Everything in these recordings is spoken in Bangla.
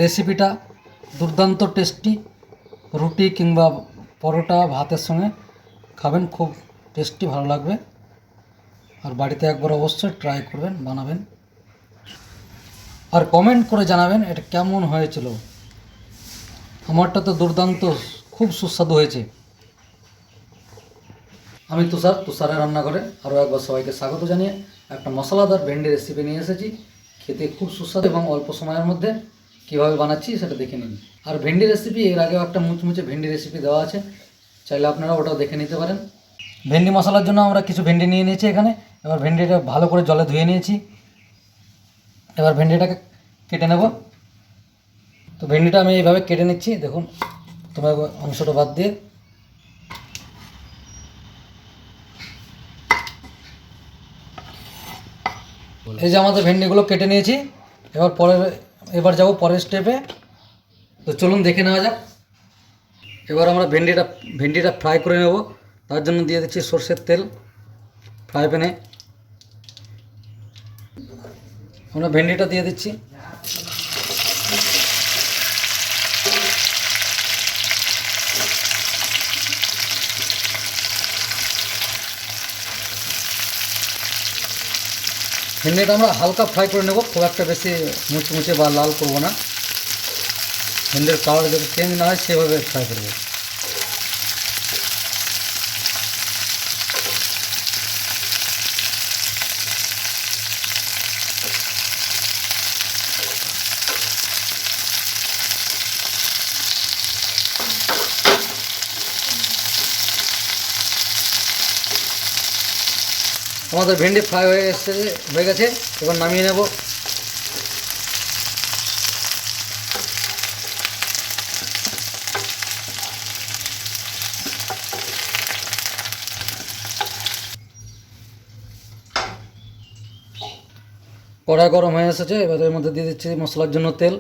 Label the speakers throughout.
Speaker 1: রেসিপিটা দুর্দান্ত টেস্টি, রুটি কিংবা পরোটা ভাতের সঙ্গে খাবেন, খুব টেস্টি, ভালো লাগবে। আর বাড়িতে একবার অবশ্যই ট্রাই করবেন, বানাবেন আর কমেন্ট করে জানাবেন এটা কেমন হয়েছিল। আমারটা তো দুর্দান্ত, খুব সুস্বাদু হয়েছে। আমি তুষারের রান্নাঘরে আরও একবার সবাইকে স্বাগত জানিয়ে একটা মশলাদার ভেন্ডি রেসিপি নিয়ে এসেছি। খেতে খুব সুস্বাদু এবং অল্প সময়ের মধ্যে কীভাবে বানাচ্ছি সেটা দেখে নিন। আর ভেন্ডি রেসিপি, এর আগেও একটা মুচমুচে ভেন্ডি রেসিপি দেওয়া আছে, চাইলে আপনারা ওটাও দেখে নিতে পারেন। ভেন্ডি মশলার জন্য আমরা কিছু ভেন্ডি নিয়ে নিয়েছি এখানে। এবার ভেন্ডিটা ভালো করে জলে ধুয়ে নিয়েছি। এবার ভেন্ডিটাকে কেটে নেব। তো ভেন্ডিটা আমি এইভাবে কেটে নিচ্ছি, দেখুন তোমার অংশটা বাদ দিয়ে। এই যে আমাদের ভেন্ডিগুলো কেটে নিয়েছি। এবার যাব পরের স্টেপে। তো চলুন দেখে নেওয়া যাক। এবার আমরা ভেন্ডিটা ফ্রাই করে নেব। তার জন্য দিয়ে দিচ্ছি সরষের তেল ফ্রাই প্যানে। আমরা ভেন্ডিটা দিয়ে দিচ্ছি। ভেন্ডিটা আমরা হালকা ফ্রাই করে নেব, খুব একটা বেশি মুচমুচে বা লাল করব না। ভেন্ডির কালার যাতে চেঞ্জ না হয় সেভাবে ফ্রাই করব। আমাদের ভেন্ডি ফ্রাই হয়ে গেছে। এবার নামিয়ে নেব। কড়াই গরম হয়ে এসেছে। এবার এর মধ্যে দিয়ে দিচ্ছি মশলার জন্য তেল।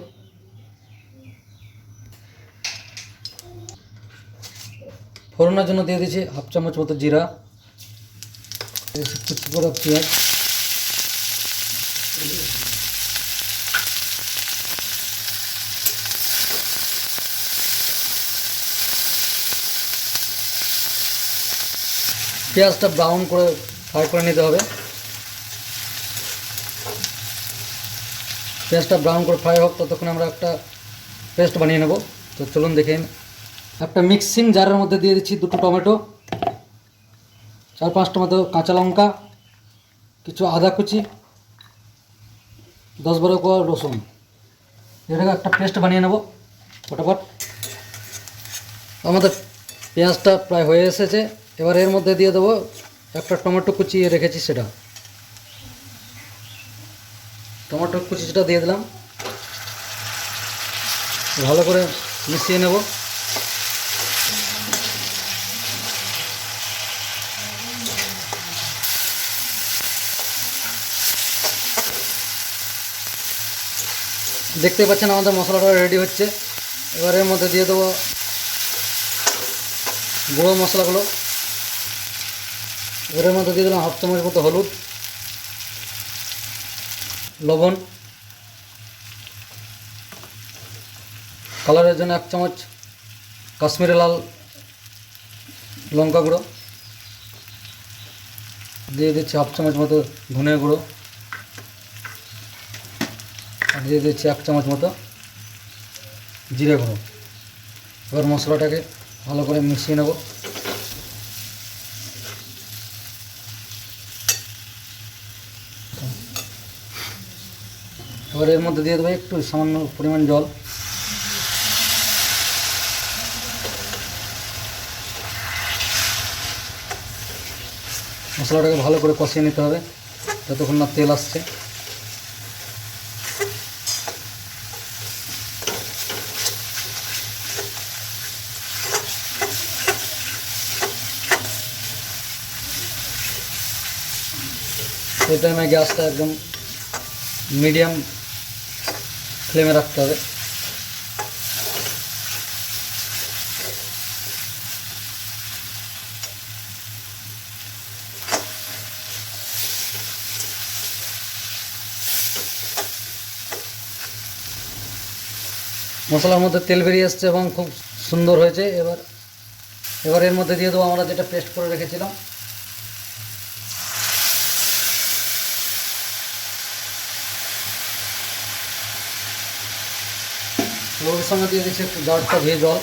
Speaker 1: ফোড়নের জন্য দিয়ে দিচ্ছি হাফ চামচ মতো জিরা, কুচি করা পেঁয়াজ, পেঁয়াজটা ব্রাউন করে ফ্রাই করে নিতে হবে। পেঁয়াজটা ব্রাউন করে ফ্রাই হোক, ততক্ষণ আমরা একটা পেস্ট বানিয়ে নেব। তো চলুন দেখে নিন। একটা মিক্সিং জারের মধ্যে দিয়ে দিচ্ছি দুটো টমেটো, 4-5টা মতো কাঁচা লঙ্কা, কিছু আদা কুচি, 10-12 কোয়া রসুন। এটাকে একটা পেস্ট বানিয়ে নেব ফটাফট। আমাদের পেঁয়াজটা প্রায় হয়ে এসেছে। এবার এর মধ্যে দিয়ে দেবো একটা টমেটো কুচিয়ে রেখেছি, সেটা টমেটো কুচিটা দিয়ে দিলাম। ভালো করে মিশিয়ে নেব। দেখতে পাচ্ছেন আমাদের মশলাটা রেডি হচ্ছে। এবার এর মধ্যে দিয়ে দেবো গুঁড়ো মশলাগুলো। এর মধ্যে দিয়ে দিলাম হাফ চামচ মতো হলুদ, লবণ, কালারের জন্য 1 চামচ কাশ্মীরি লাল লঙ্কা গুঁড়ো, দিয়ে দিচ্ছি হাফ চামচ মতো ধনে গুঁড়ো, আর দিয়ে দিচ্ছি 1 চামচ মতো জিরে গুঁড়ো। এবার মশলাটাকে ভালো করে মিশিয়ে নেব। এবার এর মধ্যে দিয়ে দেবো একটু সামান্য পরিমাণ জল। মশলাটাকে ভালো করে কষিয়ে নিতে হবে যতক্ষণ না তেল আসছে। এই টাইমে গ্যাসটা একদম মিডিয়াম ফ্লেমে রাখতে হবে। মশলার মধ্যে তেল বেরিয়ে এসছে এবং খুব সুন্দর হয়েছে। এবার এর মধ্যে দিয়ে দেবো আমরা যেটা পেস্ট করে রেখেছিলাম। ওর সঙ্গে দিয়ে দিচ্ছি একটু জারটা ধুয়ে জল।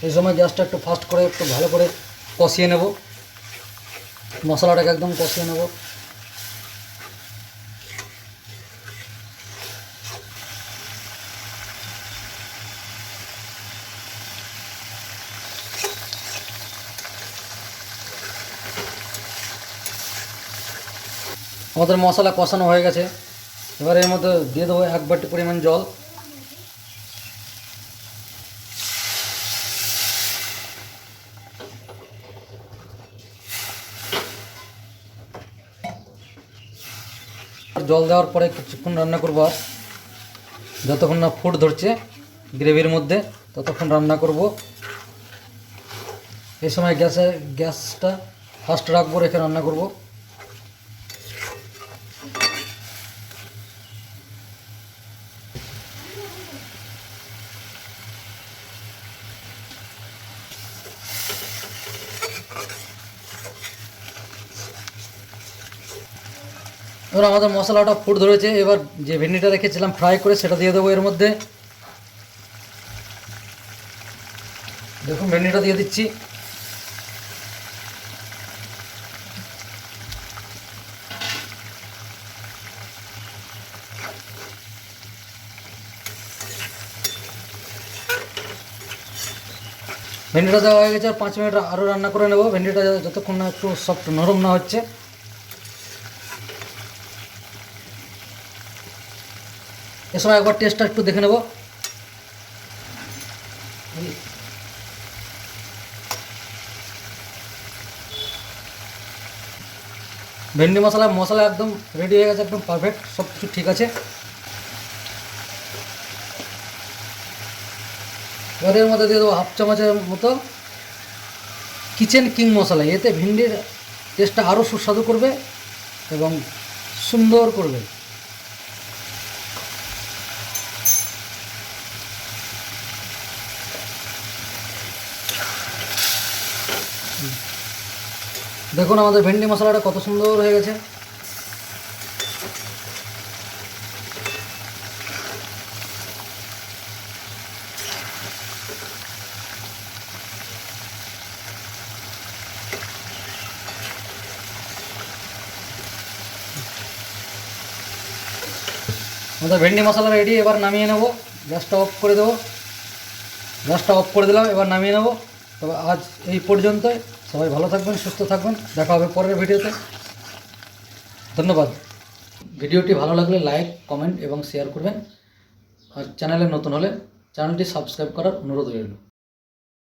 Speaker 1: এই সময় গ্যাসটা একটু ফাস্ট করে একটু ভালো করে কষিয়ে নেব, মশলাটাকে একদম কষিয়ে নেব। আমাদের মশলা কষানো হয়ে গেছে। এবার এর মধ্যে দিয়ে দেবো 1 বাটি পরিমাণ জল। জল দেওয়ার পরে কিছুক্ষণ রান্না করবো, আর যতক্ষণ না ফুট ধরছে গ্রেভির মধ্যে ততক্ষণ রান্না করব। এই সময় গ্যাসটা ফাস্ট রাখবো, রেখে রান্না করব। এবার আমাদের মশলাটা ফুট ধরেছে। এবার যে ভেন্ডিটা রেখেছিলাম ফ্রাই করে সেটা দিয়ে দেবো এর মধ্যে। দেখুন ভেন্ডিটা দিয়ে দিচ্ছি। ভেন্ডিটা দেওয়া হয়ে গেছে, 5 মিনিট আরও রান্না করে নেব। ভেন্ডিটা যতক্ষণ না একটু সফট নরম না হচ্ছে। এ সময় একবার টেস্টটা একটু দেখে নেব। ভেন্ডি মশলা একদম রেডি হয়ে গেছে, একদম পারফেক্ট, সব কিছু ঠিক আছে। এবার এর মধ্যে দিয়ে দেবো 1/2 চামচের মতো কিচেন কিং মশলা। এতে ভেন্ডির টেস্টটা আরও সুস্বাদু করবে এবং সুন্দর করবে। দেখুন আমাদের ভেন্ডি মশলাটা কত সুন্দর হয়ে গেছে। আমাদের ভেন্ডি মশলা রেডি। এবার নামিয়ে নেব, গ্যাসটা অফ করে দেবো। গ্যাসটা অফ করে দিলাম, এবার নামিয়ে নেব। তবে আজ এই পর্যন্তই। সবাই ভালো থাকবেন, সুস্থ থাকবেন, দেখা হবে পরের ভিডিওতে। ধন্যবাদ। ভিডিওটি ভালো লাগলে লাইক, কমেন্ট এবং শেয়ার করবেন। আর চ্যানেলে নতুন হলে চ্যানেলটি সাবস্ক্রাইব করার অনুরোধ রইল।